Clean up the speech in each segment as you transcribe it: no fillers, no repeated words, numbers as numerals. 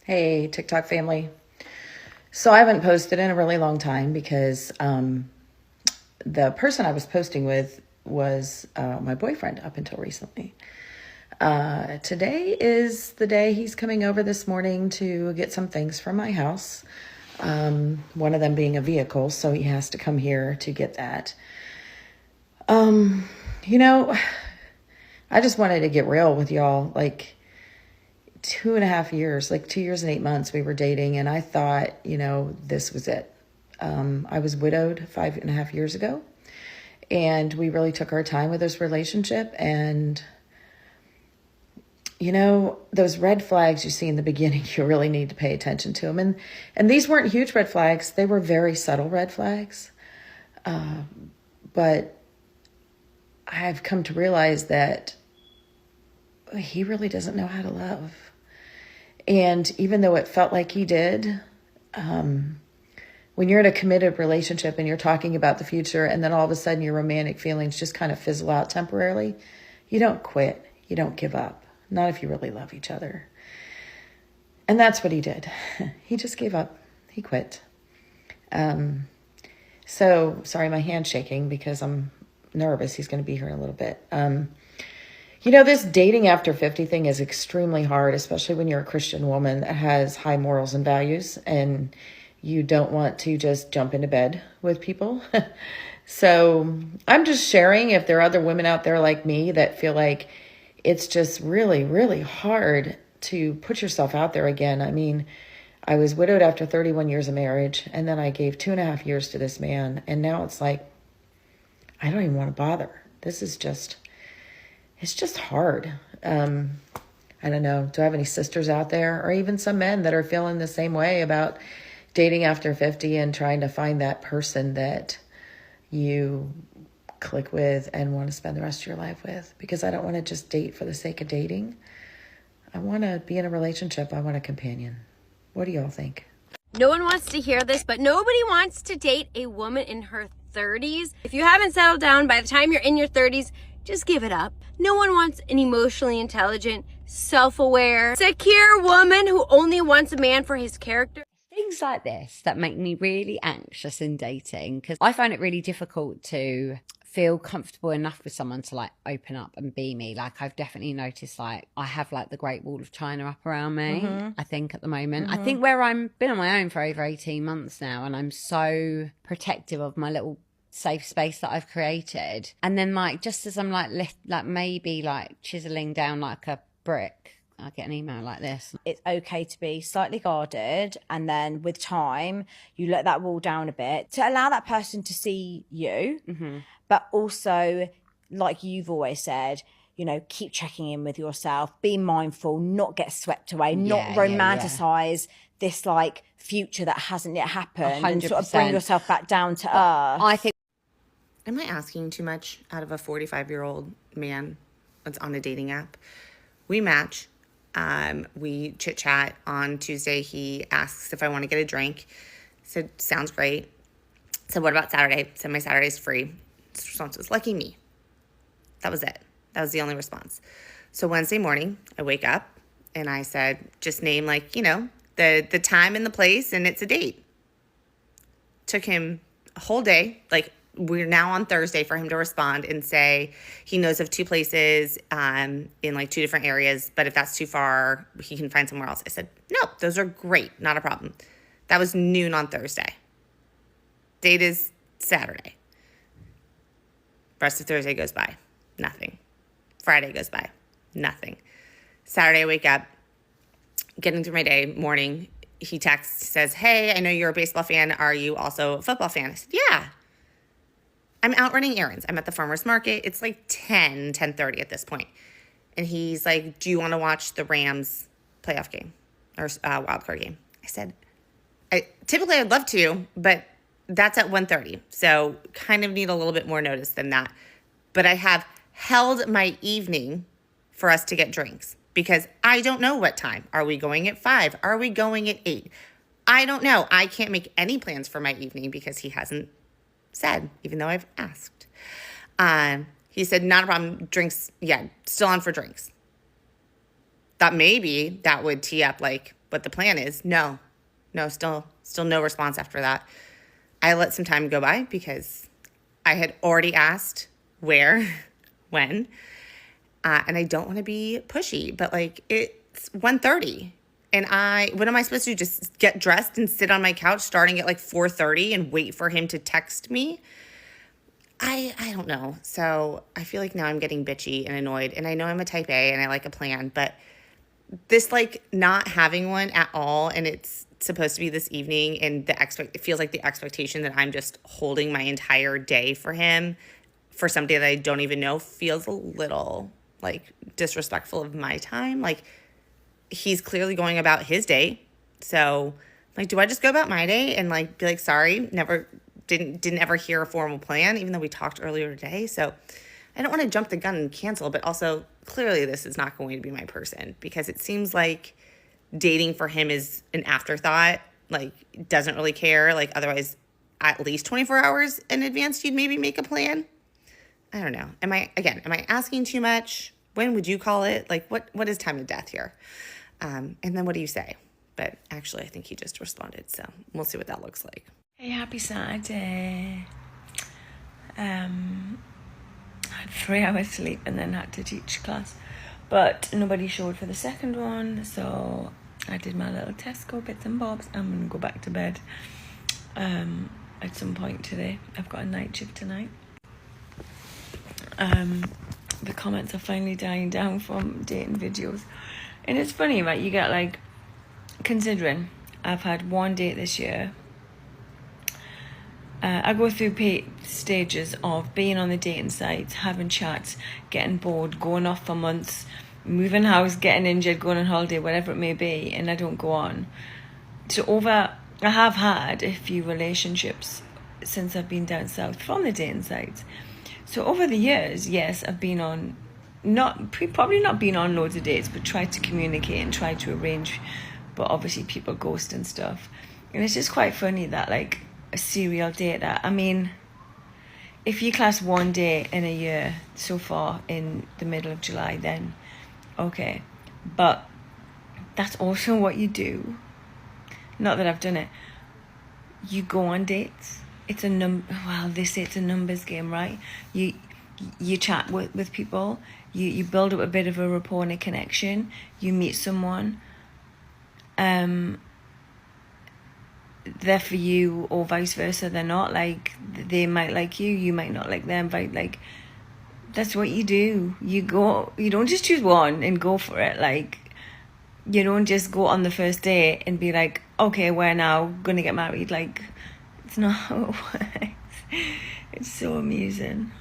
Hey, TikTok family. So I haven't posted in a really long time because the person I was posting with was my boyfriend up until recently. Today is the day he's coming over this morning to get some things from my house. One of them being a vehicle, so he has to come here to get that. You know, I just wanted to get real with y'all. Like, 2.5 years, like 2 years and 8 months we were dating, and I thought, this was it. I was widowed 5.5 years ago, and we really took our time with this relationship. And those red flags you see in the beginning, you really need to pay attention to them. And these weren't huge red flags; they were very subtle red flags. But I've come to realize that he really doesn't know how to love. And even though it felt like he did, when you're in a committed relationship and you're talking about the future, and then all of a sudden your romantic feelings just kind of fizzle out temporarily, you don't quit. You don't give up. Not if you really love each other. And that's what he did. He just gave up. He quit. So sorry, my hand's shaking because I'm nervous. He's going to be here in a little bit. This dating after 50 thing is extremely hard, especially when you're a Christian woman that has high morals and values and you don't want to just jump into bed with people. So I'm just sharing if there are other women out there like me that feel like it's just really, really hard to put yourself out there again. I mean, I was widowed after 31 years of marriage, and then I gave 2.5 years to this man. And now it's like, I don't even want to bother. It's just hard. I don't know. Do I have any sisters out there, or even some men that are feeling the same way about dating after 50 and trying to find that person that you click with and want to spend the rest of your life with? Because I don't want to just date for the sake of dating. I want to be in a relationship. I want a companion. What do y'all think? No one wants to hear this, but nobody wants to date a woman in her 30s. If you haven't settled down by the time you're in your 30s, just give it up. No one wants an emotionally intelligent, self-aware, secure woman who only wants a man for his character. Things like this that make me really anxious in dating, because I find it really difficult to feel comfortable enough with someone to like open up and be me. Like, I've definitely noticed like I have like the Great Wall of China up around me. I think at the moment, I think where I'm been on my own for over 18 months now, and I'm so protective of my little safe space that I've created. And then like, just as I'm like maybe like chiseling down like a brick, I get an email like this. It's okay to be slightly guarded, and then with time you let that wall down a bit to allow that person to see you, but also, like you've always said, keep checking in with yourself, be mindful, not get swept away, not romanticize this like future that hasn't yet happened, 100%. and sort of bring yourself back down to earth. I think, am I asking too much out of a 45-year-old man that's on a dating app? We match. We chit chat. On Tuesday, he asks if I want to get a drink. I said, sounds great. Said, what about Saturday? Said, my Saturday's free. His response was, lucky me. That was it. That was the only response. So Wednesday morning, I wake up and I said, just name the time and the place, and it's a date. Took him a whole day, like we're now on Thursday, for him to respond and say he knows of 2 places in like 2 different areas, but if that's too far, he can find somewhere else. I said, no, those are great. Not a problem. That was noon on Thursday. Date is Saturday. Rest of Thursday goes by. Nothing. Friday goes by. Nothing. Saturday, I wake up, getting through my day, morning, he texts, says, hey, I know you're a baseball fan. Are you also a football fan? I said, yeah. I'm out running errands. I'm at the farmer's market. It's like 10:30 at this point. And he's like, do you want to watch the Rams playoff game or wild card game? I said, typically I'd love to, but that's at 1:30. So kind of need a little bit more notice than that. But I have held my evening for us to get drinks because I don't know what time. Are we going at 5? Are we going at 8? I don't know. I can't make any plans for my evening because he hasn't said, even though I've asked. He said, not a problem. Drinks, yeah, still on for drinks. Thought maybe that would tee up like what the plan is. No, still no response after that. I let some time go by because I had already asked where, when, and I don't want to be pushy, but like it's 1:30. And what am I supposed to do? Just get dressed and sit on my couch starting at like 4:30 and wait for him to text me? I don't know. So I feel like now I'm getting bitchy and annoyed. And I know I'm a type A and I like a plan, but this like not having one at all, and it's supposed to be this evening, and it feels like the expectation that I'm just holding my entire day for him for somebody that I don't even know feels a little like disrespectful of my time. Like, he's clearly going about his day. So, like, do I just go about my day and, like, be like, sorry, didn't ever hear a formal plan, even though we talked earlier today? So, I don't want to jump the gun and cancel, but also, clearly this is not going to be my person, because it seems like dating for him is an afterthought, like, doesn't really care. Like, otherwise, at least 24 hours in advance, you'd maybe make a plan. I don't know. Am I asking too much? When would you call it? Like, what is time to death here? And then what do you say? But actually, I think he just responded, so we'll see what that looks like. Hey, happy Saturday. I had 3 hours sleep and then had to teach class, but nobody showed for the second one, so I did my little Tesco bits and bobs. I'm gonna go back to bed at some point today. I've got a night shift tonight. The comments are finally dying down from dating videos. And it's funny, right? You get like, considering I've had one date this year, I go through stages of being on the dating sites, having chats, getting bored, going off for months, moving house, getting injured, going on holiday, whatever it may be, and I don't go on. So I have had a few relationships since I've been down south from the dating sites. So over the years, yes, I've been on, probably not been on loads of dates, but tried to communicate and tried to arrange, but obviously people ghost and stuff. And it's just quite funny that like a serial dater, I mean, if you class one day in a year so far in the middle of July, then okay. But that's also what you do. Not that I've done it. You go on dates. It's they say it's a numbers game, right? You chat with people, you build up a bit of a rapport and a connection, you meet someone, they're for you or vice versa, they're not. Like, they might like you might not like them, but like, that's what you do. You don't just choose one and go for it. Like, you don't just go on the first date and be like, okay, we're now gonna get married. Like, it's not how it works. It's so amusing.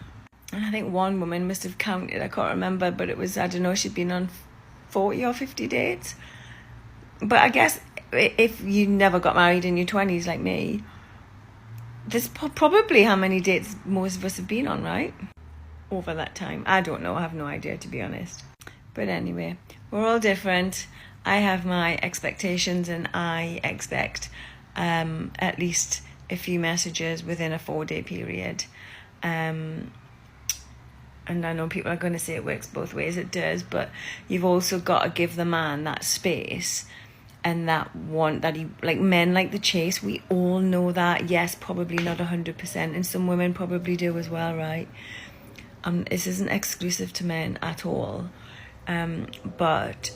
And I think one woman must have counted, I can't remember, but it was, I don't know, she'd been on 40 or 50 dates. But I guess if you never got married in your 20s like me, there's probably how many dates most of us have been on, right? Over that time. I don't know, I have no idea, to be honest. But anyway, we're all different. I have my expectations, and I expect at least a few messages within a 4-day period. And I know people are going to say it works both ways. It does, but you've also got to give the man that space and that want that he, like, men like the chase. We all know that. Yes, probably not 100%, and some women probably do as well, right? This isn't exclusive to men at all, but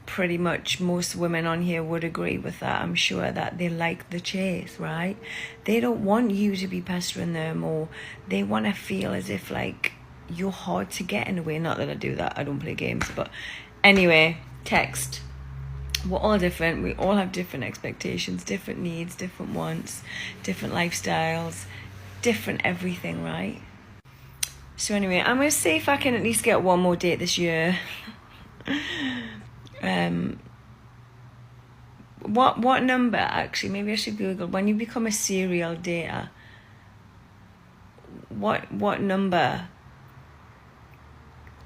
pretty much most women on here would agree with that. I'm sure that they like the chase, right? They don't want you to be pestering them, or they want to feel as if like you're hard to get in a way. Not that I do that, I don't play games, but anyway, text. We're all different. We all have different expectations, different needs, different wants, different lifestyles, different everything, right? So anyway, I'm going to see if I can at least get one more date this year. What number, actually, maybe I should Google, when you become a serial dater, what number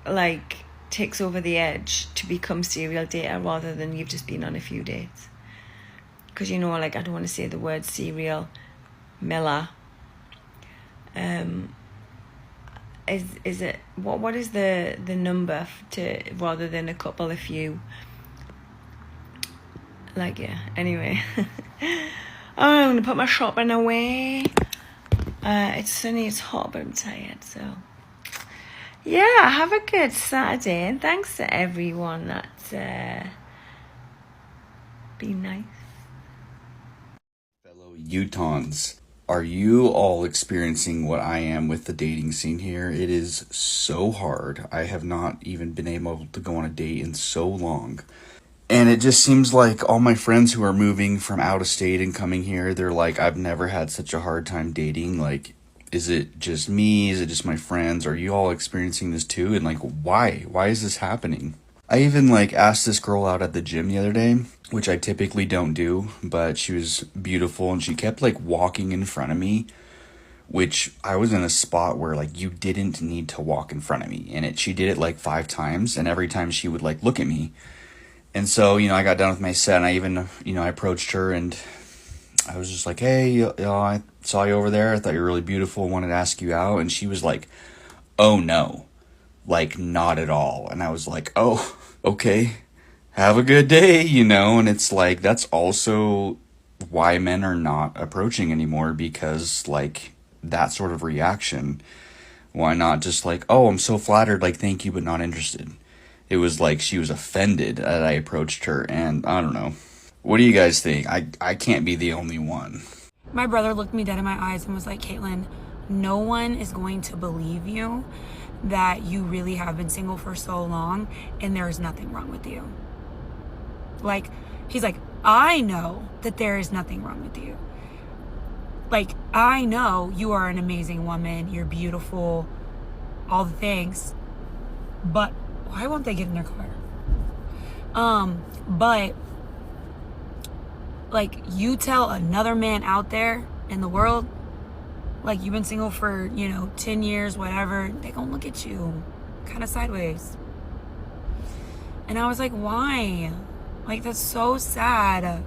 like takes over the edge to become serial dater rather than you've just been on a few dates? Because, you know, like, I don't want to say the word serial Miller. Is it what is the number to, rather than a couple, a few? Like, yeah, anyway. I'm gonna put my shopping away. It's sunny, it's hot, but I'm tired, so yeah, have a good Saturday, and thanks to everyone that's been nice. Fellow Utahns, are you all experiencing what I am with the dating scene here? It is so hard. I have not even been able to go on a date in so long. And it just seems like all my friends who are moving from out of state and coming here, they're like, I've never had such a hard time dating. Like, is it just me? Is it just my friends? Are you all experiencing this too? And like, why? Why is this happening? I even like asked this girl out at the gym the other day, which I typically don't do, but she was beautiful and she kept like walking in front of me, which I was in a spot where like you didn't need to walk in front of me. And she did it like 5 times, and every time she would like look at me. And so, I got done with my set, and I even, I approached her, and I was just like, hey, I saw you over there. I thought you were really beautiful. Wanted to ask you out. And she was like, oh, no, like, not at all. And I was like, oh, okay, have a good day, And it's like, that's also why men are not approaching anymore, because, like, that sort of reaction. Why not just like, oh, I'm so flattered, like, thank you, but not interested. It was like she was offended that I approached her, and I don't know. What do you guys think? I can't be the only one. My brother looked me dead in my eyes and was like, Caitlin, no one is going to believe you that you really have been single for so long and there is nothing wrong with you. Like, he's like, I know that there is nothing wrong with you. Like, I know you are an amazing woman, you're beautiful, all the things, but why won't they get in their car? But like, you tell another man out there in the world, like, you've been single for, 10 years, whatever, they gonna look at you kind of sideways. And I was like, why? Like, that's so sad. As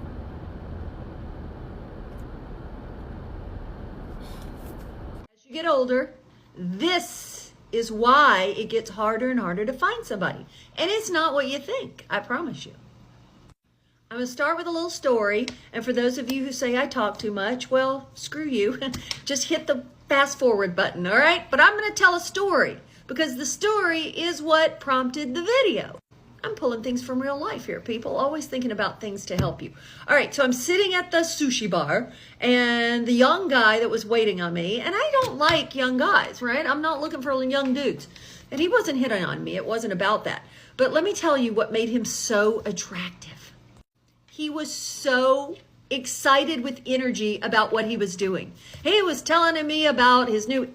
you get older, this is why it gets harder and harder to find somebody. And it's not what you think, I promise you. I'm going to start with a little story. And for those of you who say I talk too much, well, screw you. Just hit the fast forward button, all right? But I'm going to tell a story because the story is what prompted the video. I'm pulling things from real life here, people. Always thinking about things to help you. All right, so I'm sitting at the sushi bar, and the young guy that was waiting on me, and I don't like young guys, right? I'm not looking for young dudes. And he wasn't hitting on me. It wasn't about that. But let me tell you what made him so attractive. He was so excited with energy about what he was doing. He was telling me about his new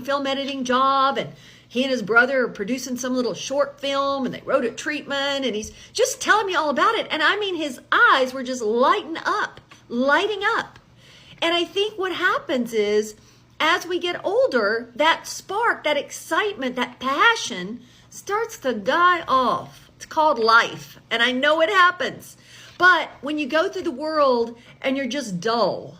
film editing job, and he and his brother are producing some little short film, and they wrote a treatment, and he's just telling me all about it. And I mean, his eyes were just lighting up. And I think what happens is, as we get older, that spark, that excitement, that passion starts to die off. It's called life. And I know it happens. But when you go through the world and you're just dull,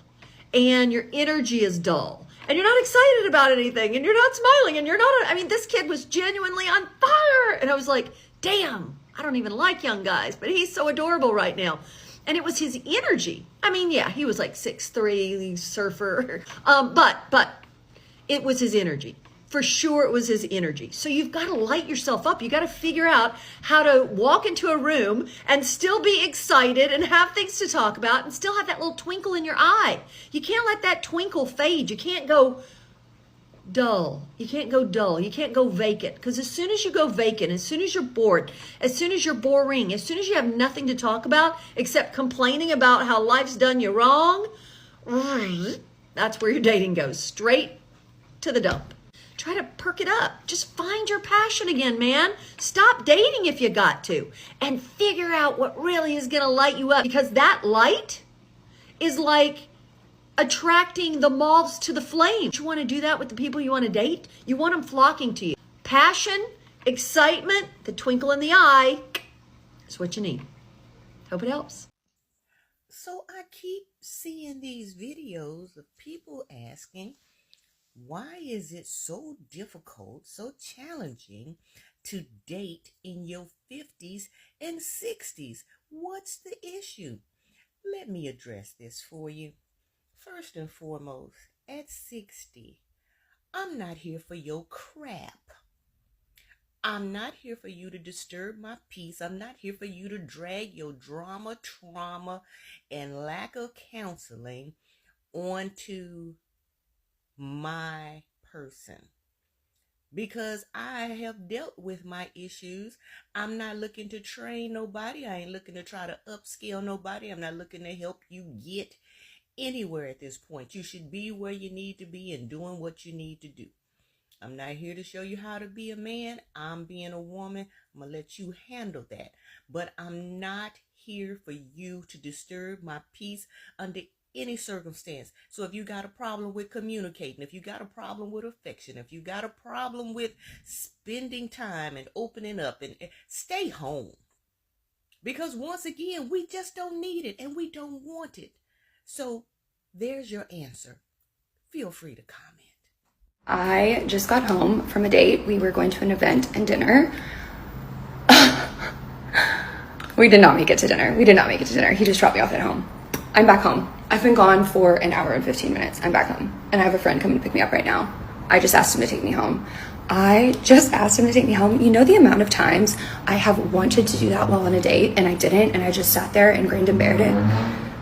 and your energy is dull, and you're not excited about anything, and you're not smiling, and this kid was genuinely on fire. And I was like, damn, I don't even like young guys, but he's so adorable right now. And it was his energy. Yeah, he was like 6'3", surfer. But it was his energy. For sure it was his energy. So you've got to light yourself up. You got to figure out how to walk into a room and still be excited and have things to talk about and still have that little twinkle in your eye. You can't let that twinkle fade. You can't go dull. You can't go dull. You can't go vacant. Because as soon as you go vacant, as soon as you're bored, as soon as you're boring, as soon as you have nothing to talk about except complaining about how life's done you wrong, that's where your dating goes. Straight to the dump. Try to perk it up. Just find your passion again, man. Stop dating if you got to. And figure out what really is going to light you up. Because that light is like attracting the moths to the flame. You want to do that with the people you want to date? You want them flocking to you. Passion, excitement, the twinkle in the eye is what you need. Hope it helps. So I keep seeing these videos of people asking, why is it so difficult, so challenging to date in your 50s and 60s? What's the issue? Let me address this for you. First and foremost, at 60, I'm not here for your crap. I'm not here for you to disturb my peace. I'm not here for you to drag your drama, trauma, and lack of counseling onto my person. Because I have dealt with my issues. I'm not looking to train nobody. I ain't looking to try to upscale nobody. I'm not looking to help you get anywhere at this point. You should be where you need to be and doing what you need to do. I'm not here to show you how to be a man. I'm being a woman. I'm going to let you handle that. But I'm not here for you to disturb my peace under any circumstance. So if you got a problem with communicating, if you got a problem with affection, if you got a problem with spending time and opening up, and stay home. Because once again, we just don't need it and we don't want it. So there's your answer. Feel free to comment. I just got home from a date. We were going to an event and dinner. We did not make it to dinner. He just dropped me off at home. I'm back home. I've been gone for an hour and 15 minutes. I'm back home. And I have a friend coming to pick me up right now. I just asked him to take me home. You know the amount of times I have wanted to do that while on a date and I didn't, and I just sat there and grinned and bared it.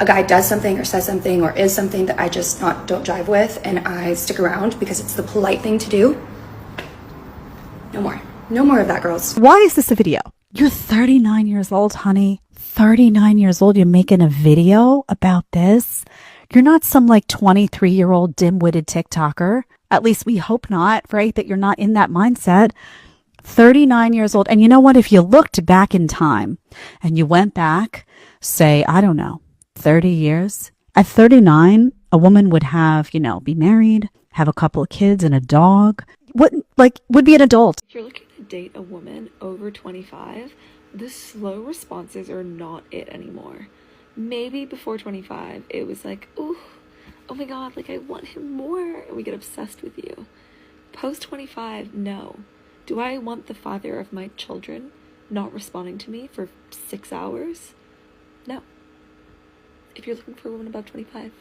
A guy does something or says something or is something that I just don't jive with, and I stick around because it's the polite thing to do. No more of that, girls. Why is this a video? You're 39 years old, honey. 39 years old. You're making a video about this. You're not some like 23-year-old dim-witted TikToker. At least we hope not, right? That you're not in that mindset. 39 years old. And you know what? If you looked back in time and you went back, say, I don't know, 30 years. At 39, a woman would have, be married, have a couple of kids and a dog. Would be an adult. If you're looking to date a woman over 25, the slow responses are not it anymore. Maybe before 25, it was like, oh my God, like I want him more, and we get obsessed with you. Post 25, no. Do I want the father of my children not responding to me for 6 hours? No. If you're looking for a woman above 25,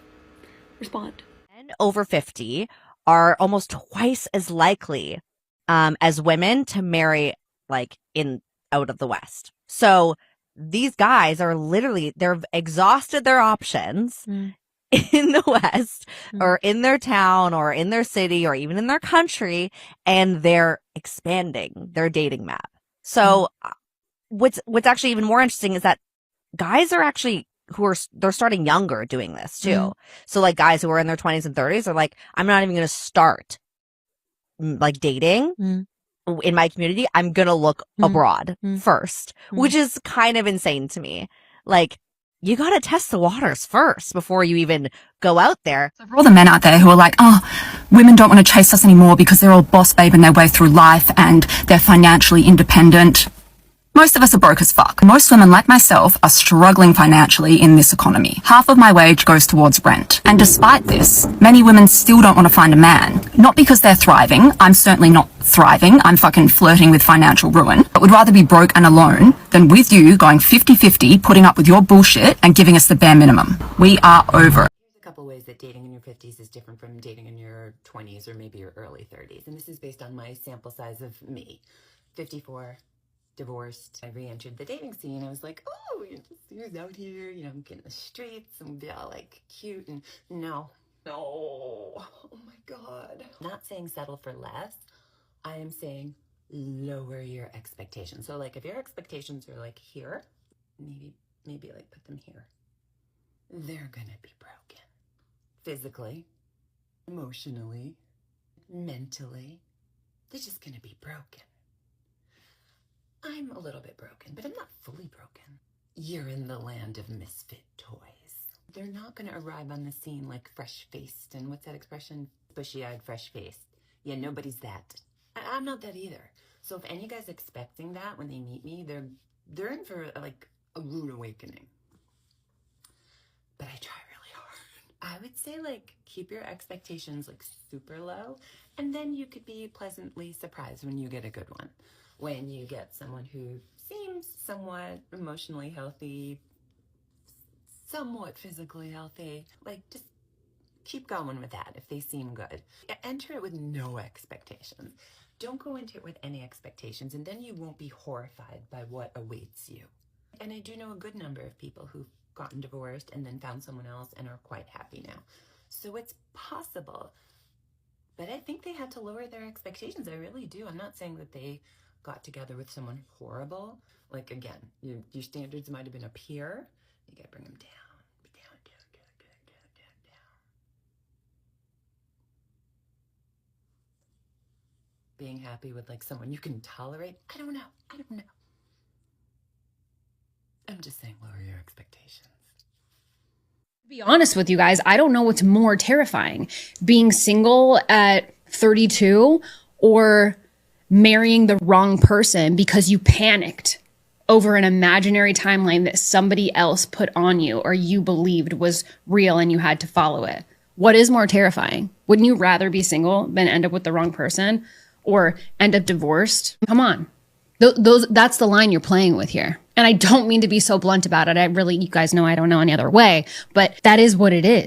respond. Men over 50 are almost twice as likely as women to marry out of the West. So these guys are they've exhausted their options in the West or in their town or in their city or even in their country, and they're expanding their dating map. So what's actually even more interesting is that guys are actually they're starting younger doing this too. So like guys who are in their 20s and 30s are like, I'm not even going to start like dating in my community. I'm going to look abroad first, which is kind of insane to me. Like, you got to test the waters first before you even go out there. So for all the men out there who are like, oh, women don't want to chase us anymore because they're all boss babing their way through life and they're financially independent. Most of us are broke as fuck. Most women like myself are struggling financially in this economy. Half of my wage goes towards rent. And despite this, many women still don't want to find a man. Not because they're thriving. I'm certainly not thriving. I'm fucking flirting with financial ruin. But would rather be broke and alone than with you going 50-50, putting up with your bullshit and giving us the bare minimum. We are over it. There's a couple ways that dating in your 50s is different from dating in your 20s or maybe your early 30s. And this is based on my sample size of me. 54. Divorced. I re-entered the dating scene. I was like, oh, he's out here, getting the streets and be all like cute, and no, oh my God. Not saying settle for less. I am saying lower your expectations. So like if your expectations are like here, maybe like put them here. They're gonna be broken. Physically, emotionally, mentally. They're just gonna be broken. I'm a little bit broken, but I'm not fully broken. You're in the land of misfit toys. They're not going to arrive on the scene like fresh-faced, and what's that expression? Bushy-eyed, fresh-faced. Yeah, nobody's that. I'm not that either. So if any guy's expecting that when they meet me, they're in for like a rude awakening. But I try really hard. I would say like keep your expectations like super low, and then you could be pleasantly surprised when you get a good one. When you get someone who seems somewhat emotionally healthy, somewhat physically healthy, like just keep going with that if they seem good. Enter it with no expectations. Don't go into it with any expectations, and then you won't be horrified by what awaits you. And I do know a good number of people who've gotten divorced and then found someone else and are quite happy now. So it's possible. But I think they had to lower their expectations. I really do. I'm not saying that they got together with someone horrible. Like, again, your standards might have been up here. You got to bring them down. Being happy with like someone you can tolerate. I don't know. I'm just saying lower your expectations. To be honest with you guys, I don't know what's more terrifying, being single at 32 or marrying the wrong person because you panicked over an imaginary timeline that somebody else put on you or you believed was real and you had to follow it. What is more terrifying? Wouldn't you rather be single than end up with the wrong person or end up divorced? Come on. That's the line you're playing with here. And I don't mean to be so blunt about it. You guys know I don't know any other way, but that is what it is.